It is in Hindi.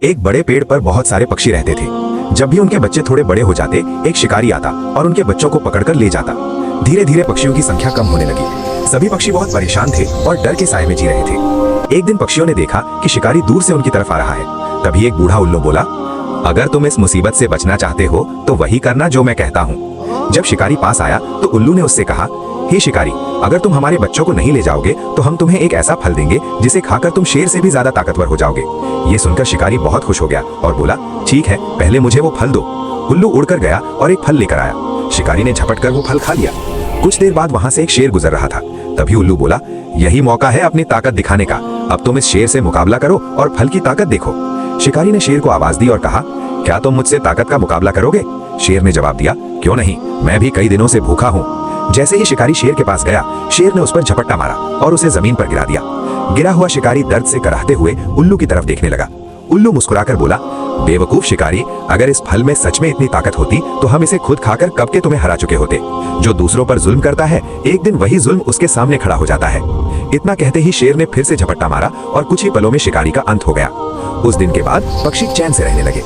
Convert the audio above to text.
एक बड़े पेड़ पर बहुत सारे पक्षी रहते थे। जब भी उनके बच्चे थोड़े बड़े हो जाते, एक शिकारी आता और उनके बच्चों को पकड़कर ले जाता। धीरे धीरे पक्षियों की संख्या कम होने लगी। सभी पक्षी बहुत परेशान थे और डर के साए में जी रहे थे। एक दिन पक्षियों ने देखा कि शिकारी दूर से उनकी तरफ आ रहा है। तभी एक बूढ़ा उल्लू बोला, अगर तुम इस मुसीबत से बचना चाहते हो तो वही करना जो मैं कहता हूँ। जब शिकारी पास आया तो उल्लू ने उससे कहा, हे शिकारी, अगर तुम हमारे बच्चों को नहीं ले जाओगे तो हम तुम्हें एक ऐसा फल देंगे जिसे खाकर तुम शेर से भी ज्यादा ताकतवर हो जाओगे। ये सुनकर शिकारी बहुत खुश हो गया और बोला, ठीक है, पहले मुझे वो फल दो। उल्लू उड़कर गया और एक फल लेकर आया। शिकारी ने झपट कर वो फल खा लिया। कुछ देर बाद वहां से एक शेर गुजर रहा था। तभी उल्लू बोला, यही मौका है अपनी ताकत दिखाने का। अब तुम इस शेर से मुकाबला करो और फल की ताकत देखो। शिकारी ने शेर को आवाज दी और कहा, क्या तुम मुझसे ताकत का मुकाबला करोगे? शेर ने जवाब दिया, क्यों नहीं, मैं भी कई दिनों से भूखा हूँ। जैसे ही शिकारी शेर के पास गया, शेर ने उस पर झपट्टा मारा और उसे जमीन पर गिरा दिया। गिरा हुआ शिकारी दर्द से कराहते हुए उल्लू की तरफ देखने लगा। उल्लू मुस्कुराकर बोला, बेवकूफ शिकारी, अगर इस फल में सच में इतनी ताकत होती तो हम इसे खुद खाकर कब के तुम्हें हरा चुके होते। जो दूसरों पर जुल्म करता है, एक दिन वही जुल्म उसके सामने खड़ा हो जाता है। इतना कहते ही शेर ने फिर से झपट्टा मारा और कुछ ही पलों में शिकारी का अंत हो गया। उस दिन के बाद पक्षी चैन से रहने लगे।